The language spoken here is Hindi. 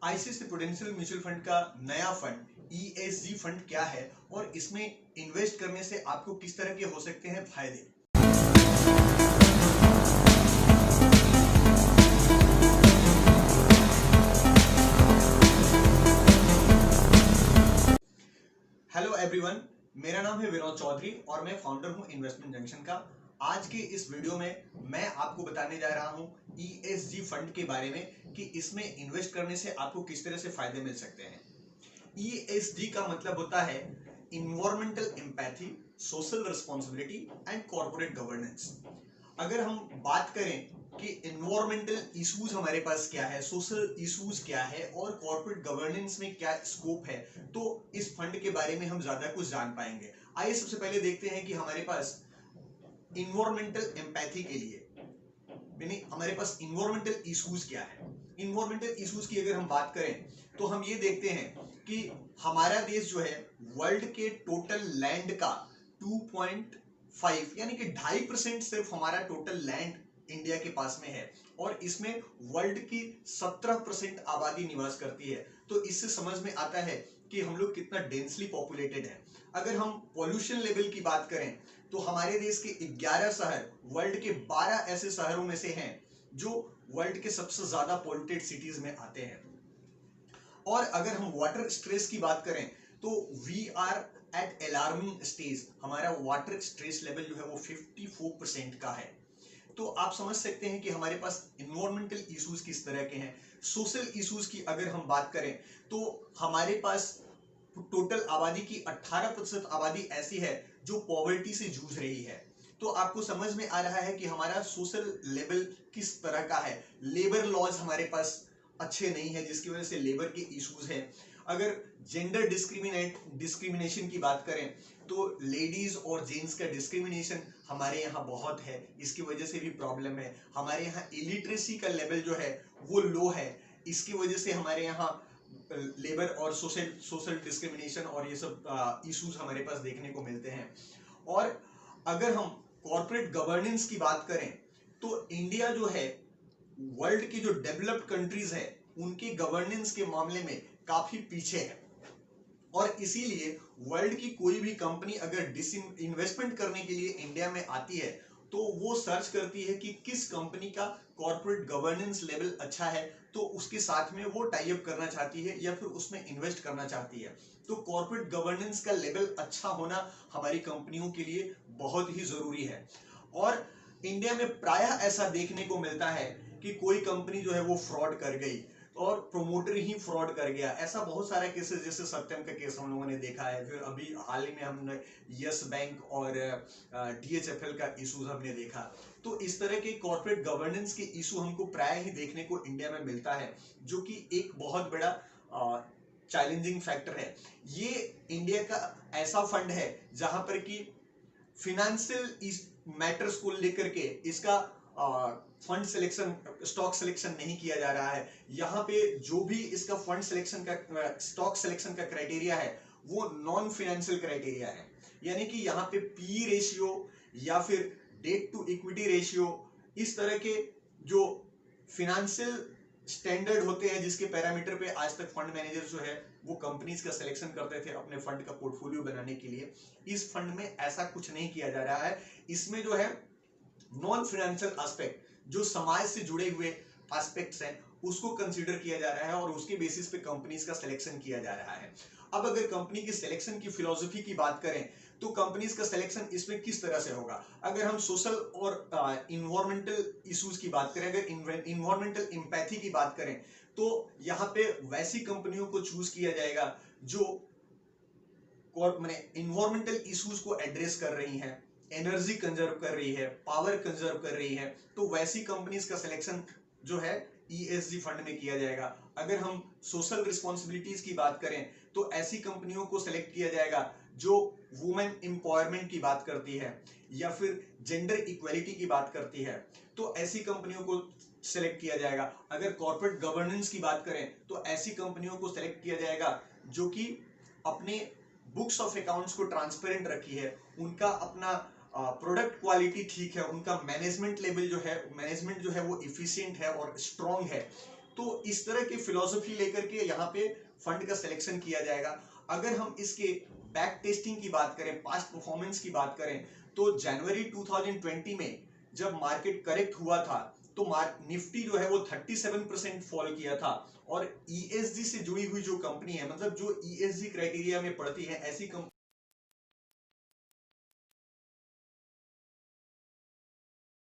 आईसीआईसीआई प्रूडेंशियल म्यूचुअल फंड का नया फंड ईएसजी फंड क्या है और इसमें इन्वेस्ट करने से आपको किस तरह के हो सकते हैं फायदे। हेलो एवरीवन, मेरा नाम है विनोद चौधरी और मैं फाउंडर हूं इन्वेस्टमेंट जंक्शन का। आज के इस वीडियो में मैं आपको बताने जा रहा हूं ईएसजी फंड के बारे में कि इसमें इन्वेस्ट करने से आपको किस तरह से फायदे मिल सकते हैं। ईएसजी का मतलब होता है environmental empathy, social responsibility and corporate governance. अगर हम बात करें कि इन्वायरमेंटल इश्यूज हमारे पास क्या है, सोशल इश्यूज क्या है और कॉर्पोरेट गवर्नेंस में क्या स्कोप है, तो इस फंड के बारे में हम ज्यादा कुछ जान पाएंगे। आइए सबसे पहले देखते हैं कि हमारे पास इन्वायरमेंटल एम्पैथी के लिए हमारे पास इन्वायरमेंटल इश्यूज क्या है। इन्वायरमेंटल इश्यूज की अगर हम बात करें तो हम ये देखते हैं कि हमारा देश जो है वर्ल्ड के टोटल लैंड का 2.5 यानी कि 2.5% सिर्फ हमारा टोटल लैंड इंडिया के पास में है और इसमें वर्ल्ड की 17% आबादी निवास करती है। तो इससे समझ में आता है कि हम लोग कितना डेंसली पॉपुलेटेड है। अगर हम पॉल्यूशन लेवल की बात करें तो हमारे देश के 11 शहर वर्ल्ड के 12 ऐसे शहरों में से हैं जो वर्ल्ड के सबसे ज्यादा पॉल्यूटेड सिटीज में आते हैं। और अगर हम वाटर स्ट्रेस की बात करें तो we are at alarming stage, हमारा वाटर स्ट्रेस लेवल जो है वो 54% का है। तो आप समझ सकते हैं कि हमारे पास इन्वायरमेंटल इश्यूज किस तरह के हैं। सोशल इश्यूज की अगर हम बात करें तो हमारे पास टोटल आबादी की 18% आबादी ऐसी है जो पॉवर्टी से जूझ रही है। तो आपको समझ में आ रहा है कि हमारा सोशल लेवल किस तरह का है। लेबर लॉज हमारे पास अच्छे नहीं है जिसकी वजह से लेबर के इश्यूज हैं। अगर जेंडर डिस्क्रिमिनेशन की बात करें तो लेडीज और जेंट्स का डिस्क्रिमिनेशन हमारे यहाँ बहुत है, इसकी वजह से भी प्रॉब्लम है। हमारे यहाँ इलिटरेसी का लेवल जो है वो लो है, इसकी वजह से हमारे यहाँ लेबर और सोशल डिस्क्रिमिनेशन और ये सब इश्यूज हमारे पास देखने को मिलते हैं। और अगर हम कॉर्पोरेट गवर्नेंस की बात करें तो इंडिया जो है वर्ल्ड की जो डेवलप्ड कंट्रीज है उनके गवर्नेंस के मामले में काफी पीछे है और इसीलिए वर्ल्ड की कोई भी कंपनी अगर इन्वेस्टमेंट करने के लिए इंडिया में आती है तो वो सर्च करती है कि किस कंपनी का कॉर्पोरेट गवर्नेंस लेवल अच्छा है, तो उसके साथ में वो टाई अप करना चाहती है या फिर उसमें इन्वेस्ट करना चाहती है। तो कॉर्पोरेट गवर्नेंस का लेवल अच्छा होना हमारी कंपनियों के लिए बहुत ही जरूरी है। और इंडिया में प्रायः ऐसा देखने को मिलता है कि कोई कंपनी जो है वो फ्रॉड कर गई और प्रोमोटर ही फ्रॉड कर गया। ऐसा बहुत सारा केसेस, जैसे सत्यम का केस हम लोगों ने देखा है, फिर अभी हाल ही में हमने यस बैंक और डीएचएफएल का इशू हमने देखा। तो इस तरह के कॉर्पोरेट गवर्नेंस के इशू हमको प्राय ही देखने को इंडिया में मिलता है, जो कि एक बहुत बड़ा चैलेंजिंग फैक्टर है। ये इंडिया का ऐसा फंड है जहां पर कि फिनेंशियल मैटर्स को लेकर के इसका फंड सिलेक्शन, स्टॉक सिलेक्शन नहीं किया जा रहा है। यहाँ पे जो भी इसका फंड सिलेक्शन का, स्टॉक सिलेक्शन का क्राइटेरिया है वो नॉन फाइनेंशियल क्राइटेरिया है। यानी कि यहाँ पे पी रेशियो या फिर डेट टू इक्विटी रेशियो, इस तरह के जो फिनेंशियल स्टैंडर्ड होते हैं जिसके पैरामीटर पे आज तक फंड मैनेजर जो है वो कंपनीज का सिलेक्शन करते थे अपने फंड का पोर्टफोलियो बनाने के लिए, इस फंड में ऐसा कुछ नहीं किया जा रहा है। इसमें जो है नॉन फाइनेंशियल एस्पेक्ट, जो समाज से जुड़े हुए एस्पेक्ट्स हैं, उसको कंसीडर किया जा रहा है और उसके बेसिस पे कंपनीज का सिलेक्शन किया जा रहा है। अब अगर कंपनी की सिलेक्शन की फिलॉसफी की बात करें तो कंपनीज का सिलेक्शन इसमें किस तरह से होगा। अगर हम सोशल और इन्वायरमेंटल इश्यूज की बात करें, अगर इन्वायरमेंटल एम्पैथी की बात करें तो यहाँ पे वैसी कंपनियों को चूज किया जाएगा जो इन्वायरमेंटल इश्यूज को एड्रेस कर रही हैं, एनर्जी कंजर्व कर रही है, पावर कंजर्व कर रही है। तो वैसी कंपनीज का सिलेक्शन जो है ईएसजी फंड में किया जाएगा। अगर हम सोशल रिस्पॉन्सिबिलिटीज की बात करें तो ऐसी कंपनियों को सिलेक्ट किया जाएगा जो वुमेन एम्पावरमेंट की बात करती है या फिर जेंडर इक्वालिटी की बात करती है, तो ऐसी कंपनियों को सिलेक्ट किया जाएगा। अगर कॉर्पोरेट गवर्नेंस की बात करें तो ऐसी कंपनियों को सिलेक्ट किया जाएगा जो कि अपने बुक्स ऑफ अकाउंट्स को ट्रांसपेरेंट रखी है, उनका अपना प्रोडक्ट क्वालिटी ठीक है, उनका मैनेजमेंट लेवल जो है, मैनेजमेंट जो है वो इफिशिएंट है और स्ट्रांग है। तो इस तरह की फिलॉसफी लेकर के यहाँ पे फंड का सिलेक्शन किया जाएगा। अगर हम इसके बैक टेस्टिंग की बात करें, पास्ट परफॉर्मेंस की बात करें, तो जनवरी 2020 में जब मार्केट करेक्ट हुआ था तो निफ्टी जो है वो 37% फॉल किया था। और ईएसजी से जुड़ी हुई जो कंपनी है, मतलब जो ईएसजी क्राइटेरिया में पड़ती है, ऐसी